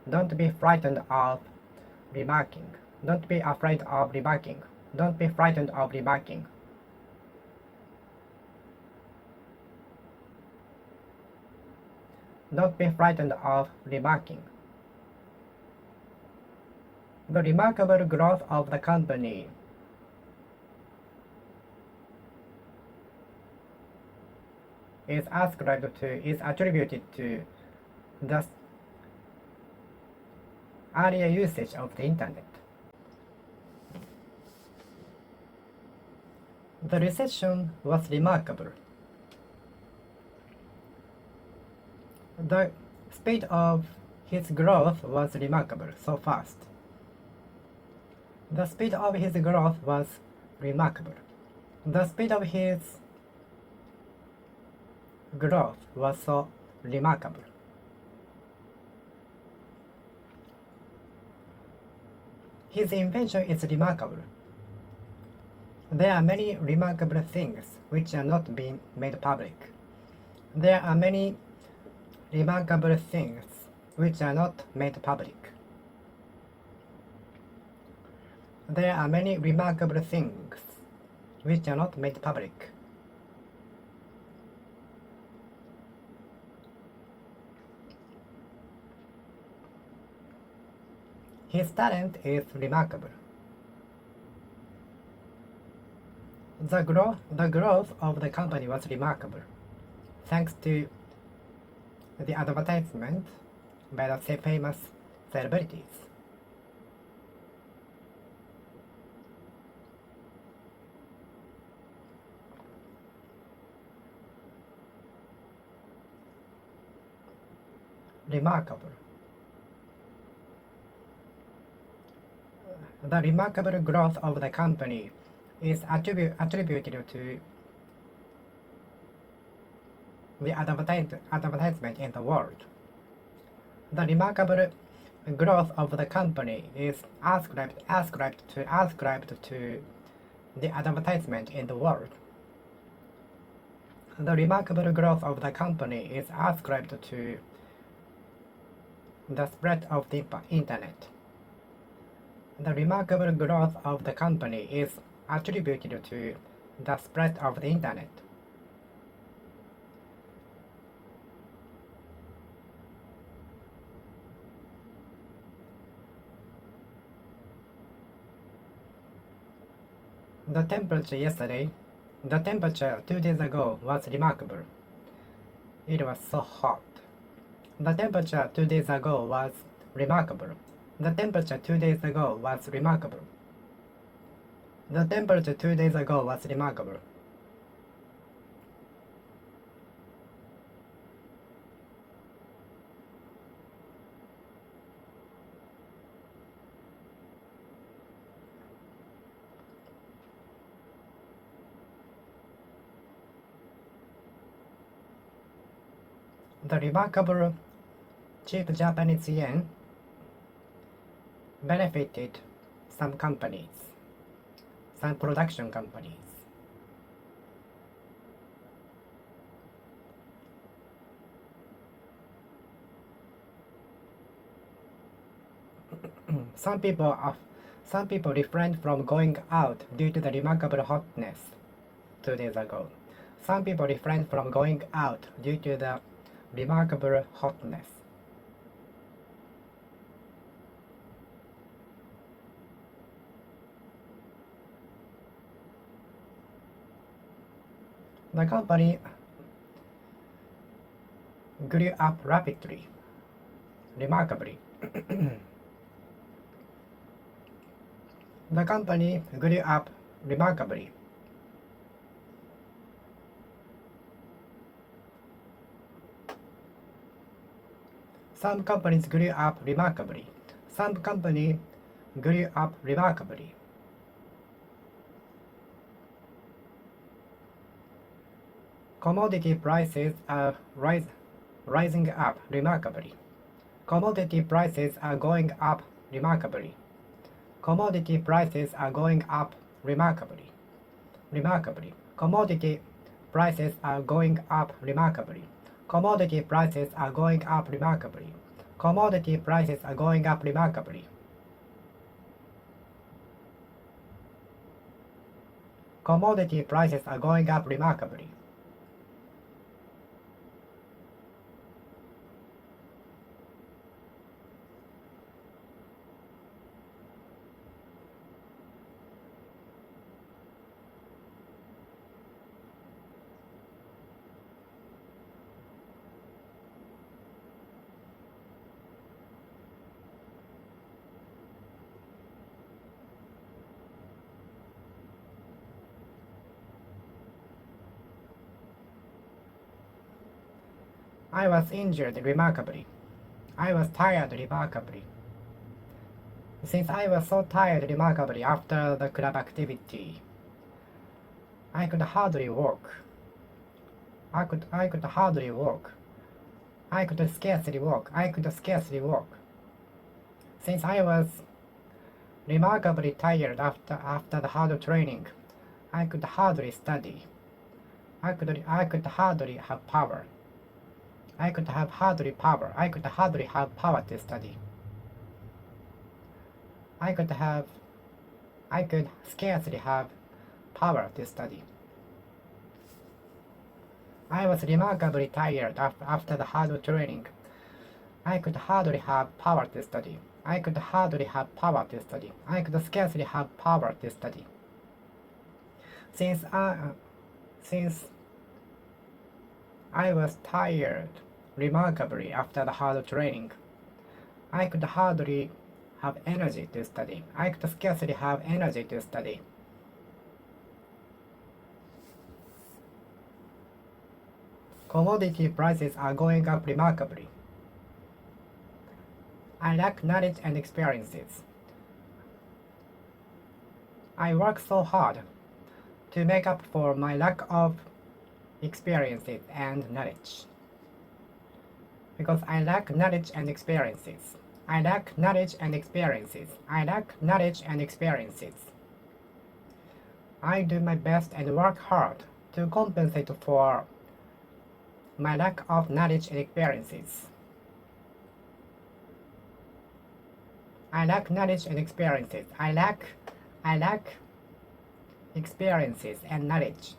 Don't be frightened of remarking. Don't be afraid of remarking. Don't be frightened of remarking. Don't be frightened of remarking. The remarkable growth of the company is attributed to the earlier usage of the internet. The recession was remarkable. The speed of his growth was remarkable, so fast. The speed of his growth was remarkable. The speed of his growth was so remarkable. His invention is remarkable. There are many remarkable things which are not being made public. There are many remarkable things which are not made public. There are many remarkable things which are not made public. His talent is remarkable. The growth of the company was remarkable, thanks to the advertisement by the famous celebrities. Remarkable. The remarkable growth of the company is attributed to the advertisement in the world. The remarkable growth of the company is ascribed to the advertisement in the world. The remarkable growth of the company is ascribed to the spread of the internet. The remarkable growth of the company is attributed to the spread of the internet. The temperature 2 days ago was remarkable. It was so hot. The temperature 2 days ago was remarkable. The temperature 2 days ago was remarkable. The temperature 2 days ago was remarkable. The remarkable cheap Japanese yen benefited some companies, some production companies. Some people refrained from going out due to the remarkable hotness 2 days ago. Some people refrained from going out due to the remarkable hotness. The company grew up rapidly, remarkably. The company grew up remarkably. Some companies grew up remarkably. Some company grew up remarkably. Commodity prices are rising up remarkably. Commodity prices are going up remarkably. Commodity prices are going up remarkably. Remarkably. Commodity prices are going up remarkably. Commodity prices are going up remarkably. Commodity prices are going up remarkably. Commodity prices are going up remarkably. I was injured remarkably. I was tired remarkably. Since I was so tired remarkably after the club activity, I could hardly walk. I could hardly walk. I could scarcely walk. I could scarcely walk. Since I was remarkably tired after the hard training, I could hardly study. I could hardly have power. I could hardly have power to study. I could scarcely have power to study. I was remarkably tired after the hard training. I could hardly have power to study. I could hardly have power to study. I could scarcely have power to study. Since I was tired remarkably after the hard training, I could hardly have energy to study. I could scarcely have energy to study. Commodity prices are going up remarkably. I lack knowledge and experiences. I work so hard to make up for my lack of experiences and knowledge. Because I lack knowledge and experiences. I lack knowledge and experiences. I lack knowledge and experiences. I do my best and work hard to compensate for my lack of knowledge and experiences. I lack knowledge and experiences. I lack experiences and knowledge.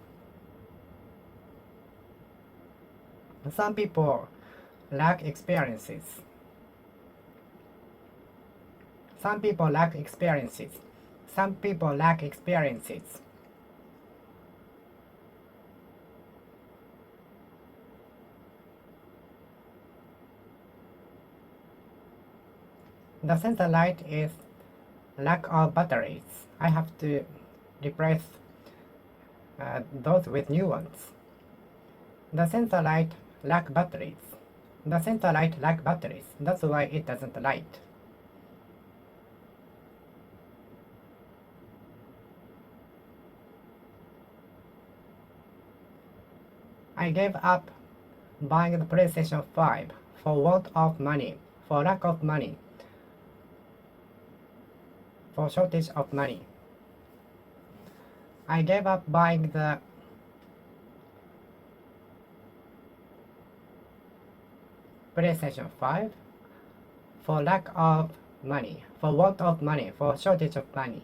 Some people lack experiences. Some people lack experiences. Some people lack experiences. The sensor light is lack of batteries. I have to replace those with new ones. The sensor light lack batteries. The sensor light lack batteries. That's why it doesn't light. I gave up buying the PlayStation 5 for want of money, for lack of money, for shortage of money. I gave up buying the PlayStation 5 for lack of money, for want of money, for shortage of money.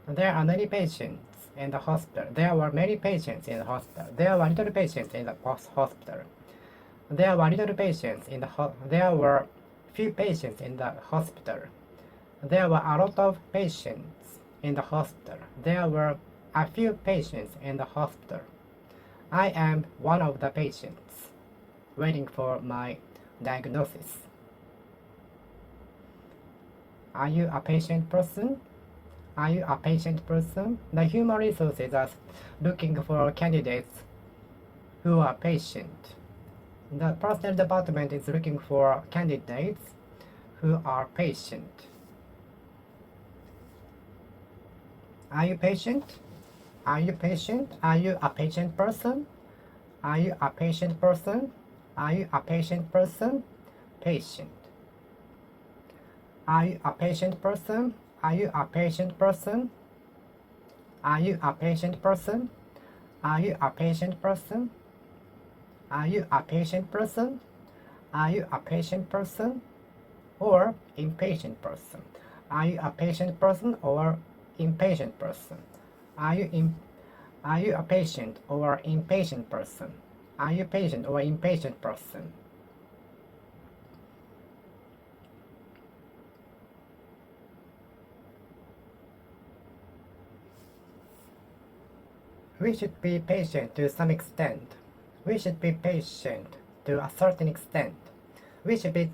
There are many patients in the hospital. There were many patients in the hospital. There were little patients in the hospital. There were little patients in the there were few patients in the hospital. There were a lot of patients in the hospital. There were a few patients in the hospital. I am one of the patients waiting for my diagnosis. Are you a patient person? Are you a patient person? The human resources are looking for candidates who are patient. The personnel department is looking for candidates who are patient. Are you patient? Are you patient? Are you a patient person? Are you a patient person? Are you a patient person? Patient. Are you a patient person? Are you a patient person? Are you a patient person? Are you a patient person? Are you a patient person? Are you a patient person? Or impatient person? Are you a patient person or impatient person? Are you a patient or impatient person? Are you patient or impatient person? We should be patient to some extent. We should be patient to a certain extent. We should be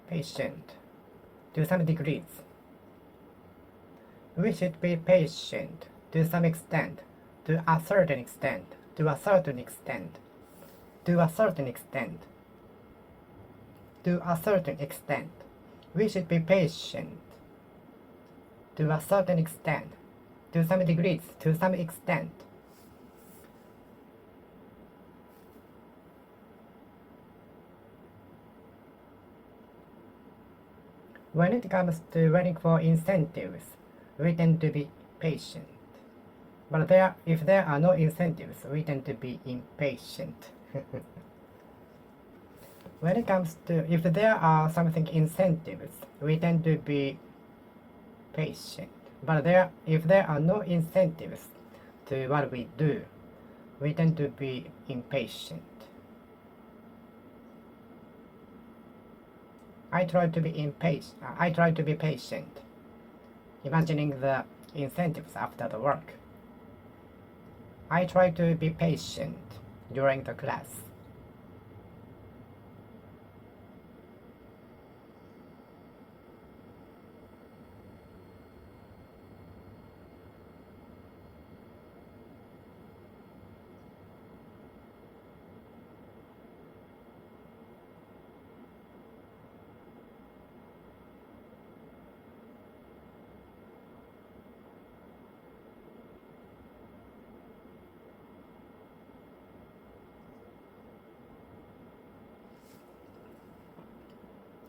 patient to some degrees. We should be patient to some extent, to a certain extent, to a certain extent, to a certain extent, to a certain extent. We should be patient. To a certain extent, to some degrees, to some extent. When it comes to waiting for incentives, we tend to be patient. But if there are no incentives, we tend to be impatient. When it comes to, if there are something incentives, we tend to be patient. But if there are no incentives to what we do, we tend to be impatient. I try to be patient, imagining the incentives after the work. I try to be patient during the class.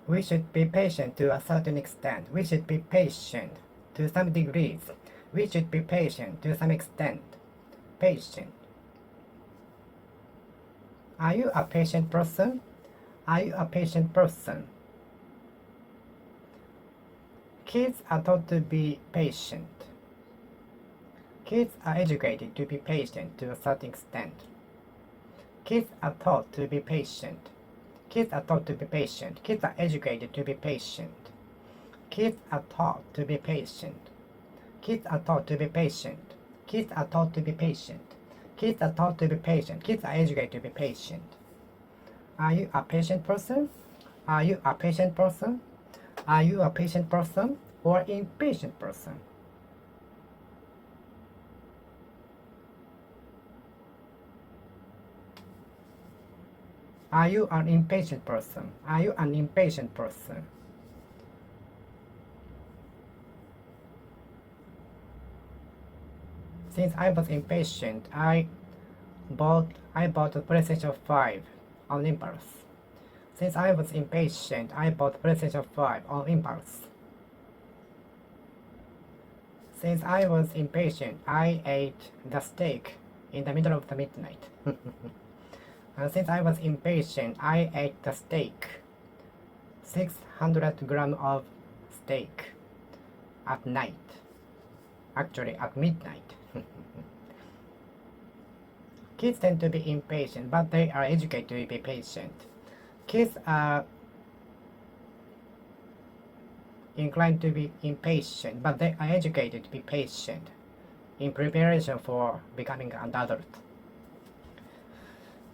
We should be patient to a certain extent. We should be patient to some degrees. We should be patient to some extent. Patient. Are you a patient person? Are you a patient person? Kids are taught to be patient. Kids are educated to be patient to a certain extent. Kids are taught to be patient. Kids are taught to be patient. Kids are educated to be patient. Kids are taught to be patient. Kids are taught to be patient. Kids are taught to be patient. Kids are taught to be patient. Kids are educated to be patient. Are you a patient person? Are you a patient person? Are you a patient person or impatient person? Are you an impatient person? Are you an impatient person? Since I was impatient, I bought the PlayStation 5 on impulse. Since I was impatient, I bought PlayStation 5 on impulse. Since I was impatient, I ate the steak in the middle of the midnight. And since I was impatient, I ate the steak. 600 grams of steak at night. Actually, at midnight. Kids tend to be impatient, but they are educated to be patient. Kids are inclined to be impatient, but they are educated to be patient in preparation for becoming an adult.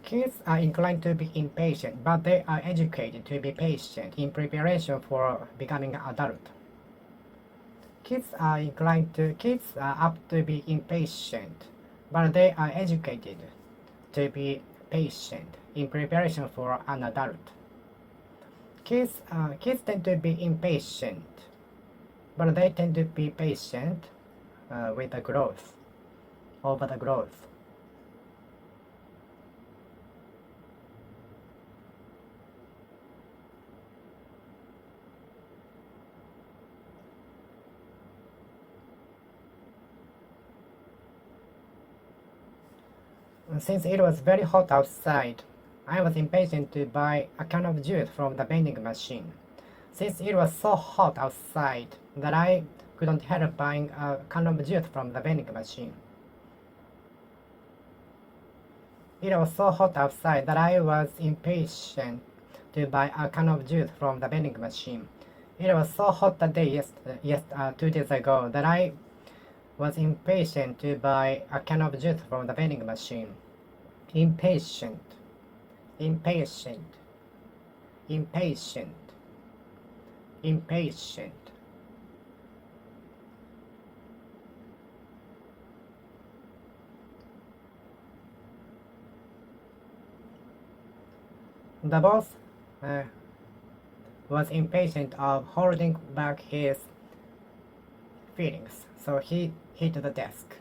Kids are inclined to be impatient, but they are educated to be patient in preparation for becoming an adult. Kids are apt to be impatient, but they are educated to be patient in preparation for an adult. Kids tend to be impatient, but they tend to be patient with the growth, over the growth. Since it was very hot outside, I was impatient to buy a can of juice from the vending machine. Since it was so hot outside that I couldn't help buying a can of juice from the vending machine. It was so hot outside that I was impatient to buy a can of juice from the vending machine. It was so hot that day 2 days ago that I was impatient to buy a can of juice from the vending machine. Impatient, impatient, impatient, impatient. The boss was impatient of holding back his feelings, so he hit the desk.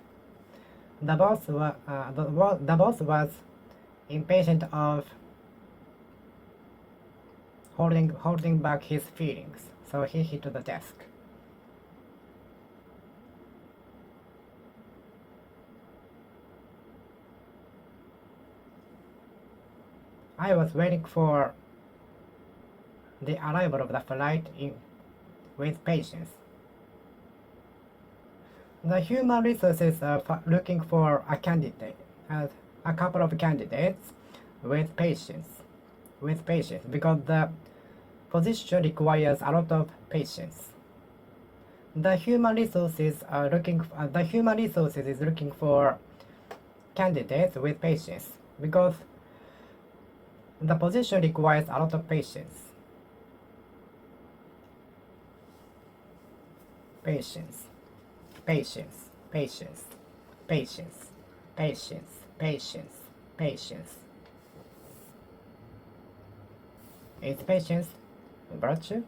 The boss was impatient of holding back his feelings, so he hit the desk. I was waiting for the arrival of the flight with patience. The human resources are looking for a candidate, a couple of candidates with patience, because the position requires a lot of patience. The human resources is looking for candidates with patience because the position requires a lot of patience. Patience, patience, patience, patience, patience, patience, patience. Is patience virtue?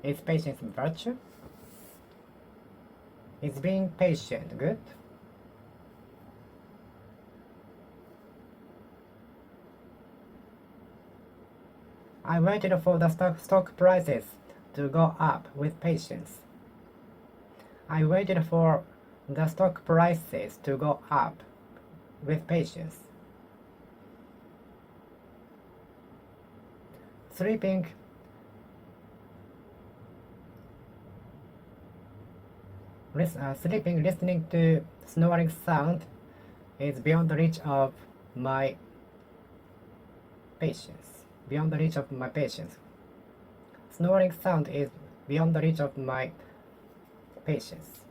Is patience virtue? Is being patient good? I waited for the stock prices to go up with patience. I waited for the stock prices to go up with patience. Sleeping listening to snoring sound is beyond the reach of my patience. Beyond the reach of my patience. Snoring sound is beyond the reach of my patience.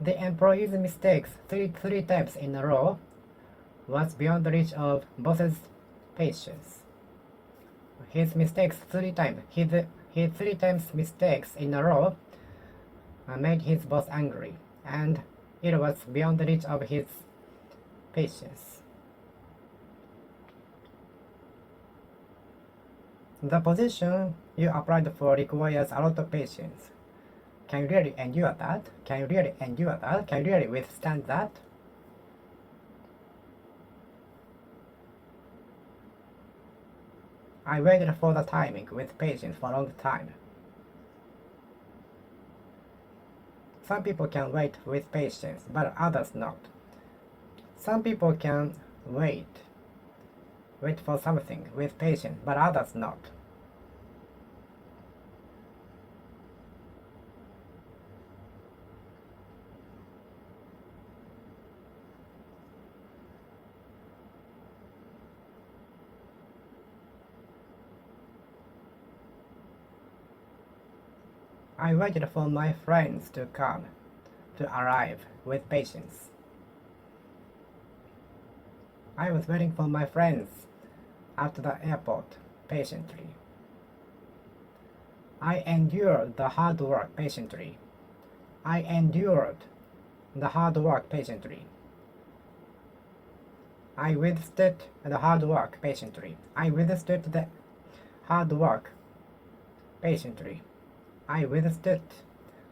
The employee's mistakes three times in a row was beyond the reach of boss's patience. His mistakes three times. His 3 times mistakes in a row made his boss angry, and it was beyond the reach of his patience. The position you applied for requires a lot of patience. Can you really endure that? Can you really endure that? Can you really withstand that? I waited for the timing with patience for a long time. Some people can wait with patience, but others not. Some people can wait for something with patience, but others not. I waited for my friends to arrive with patience. I was waiting for my friends at the airport patiently. I endured the hard work patiently. I endured the hard work patiently. I withstood the hard work patiently. I withstood the hard work patiently. I withstood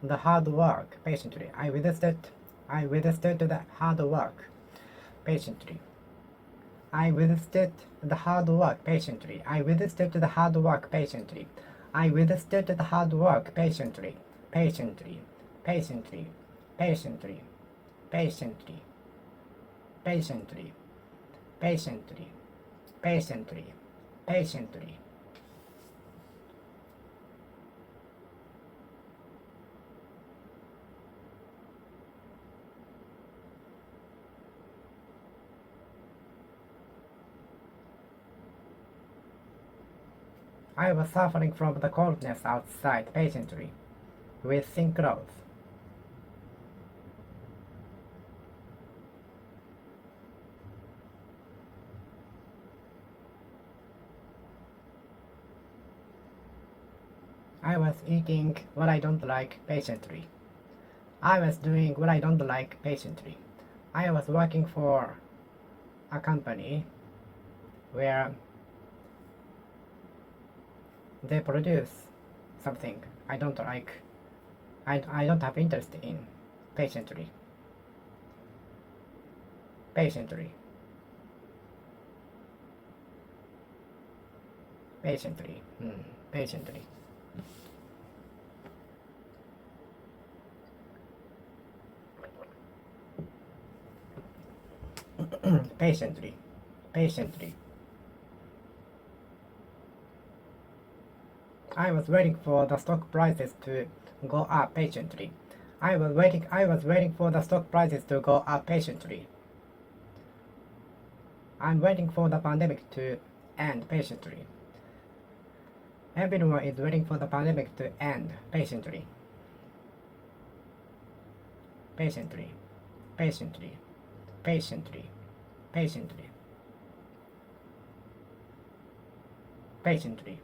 the hard work patiently. I withstood the hard work patiently. I withstood the hard work patiently. I withstood the hard work patiently. I withstood the hard work patiently. Patiently. Patiently. Patiently. Patiently. Patiently. Patiently. Patiently. Patiently. I was suffering from the coldness outside patiently, with thin clothes. I was eating what I don't like patiently. I was doing what I don't like patiently. I was working for a company where they produce something I don't like. I don't have interest in patiently. Patiently. Patiently. Patiently. Patiently. Patiently. I was waiting for the stock prices to go up patiently. I was waiting for the stock prices to go up patiently. I'm waiting for the pandemic to end patiently. Everyone is waiting for the pandemic to end patiently. Patiently. Patiently. Patiently. Patiently. Patiently.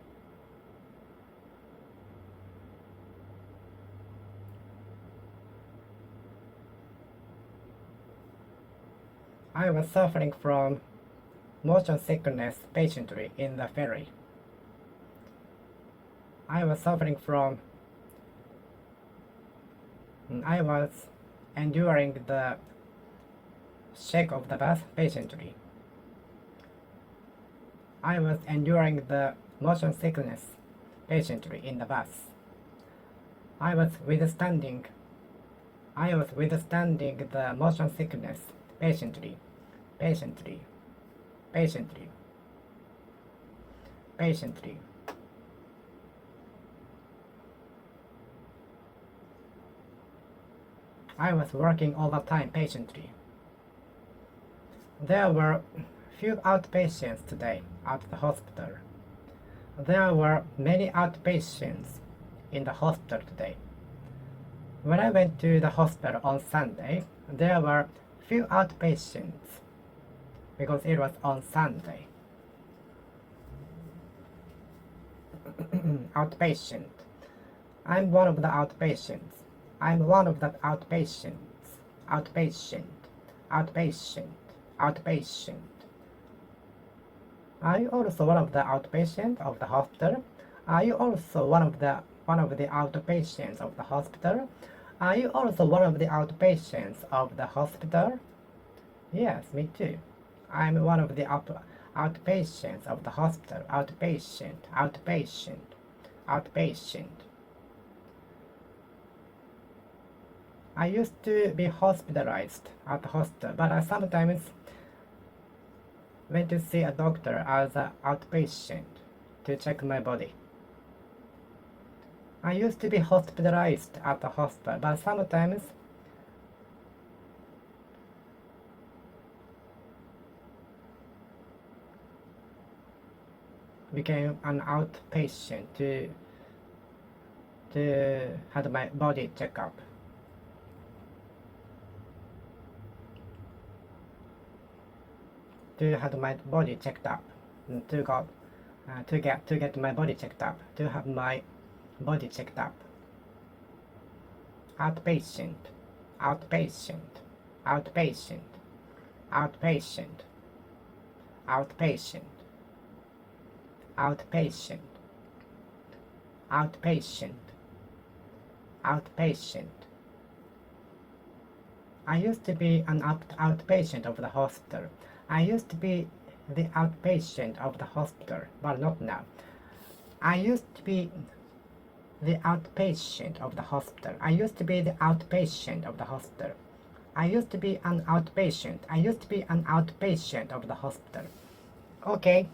I was suffering from motion sickness patiently in the ferry. I was suffering from. I was enduring the shake of the bus patiently. I was enduring the motion sickness patiently in the bus. I was withstanding the motion sickness patiently, patiently, patiently, patiently. I was working overtime patiently. There were few outpatients today at the hospital. There were many outpatients in the hospital today. When I went to the hospital on Sunday, there were few outpatients because it was on Sunday. Outpatient. I'm one of the outpatients. I'm one of the outpatients. Outpatient. Outpatient. Outpatient. Are you also one of the outpatients of the hospital? Are you also one of the outpatients of the hospital? Are you also one of the outpatients of the hospital? Yes, me too. I'm one of the outpatients of the hospital. Outpatient. Outpatient. Outpatient. I used to be hospitalized at the hospital, but I sometimes went to see a doctor as an outpatient to check my body. I used to be hospitalized at the hospital, but sometimes became an outpatient to have my body check up. To have my body checked up, to get my body checked up, to have my body checked up. Outpatient, outpatient, outpatient, outpatient, outpatient, outpatient, outpatient, outpatient. I used to be an outpatient of the hospital. I used to be the outpatient of the hospital, but not now. I used to be the outpatient of the hospital. I used to be the outpatient of the hospital. I used to be an outpatient. I used to be an outpatient of the hospital. Okay,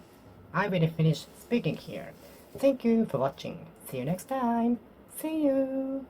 I will finish speaking here. Thank you for watching. See you next time. See you.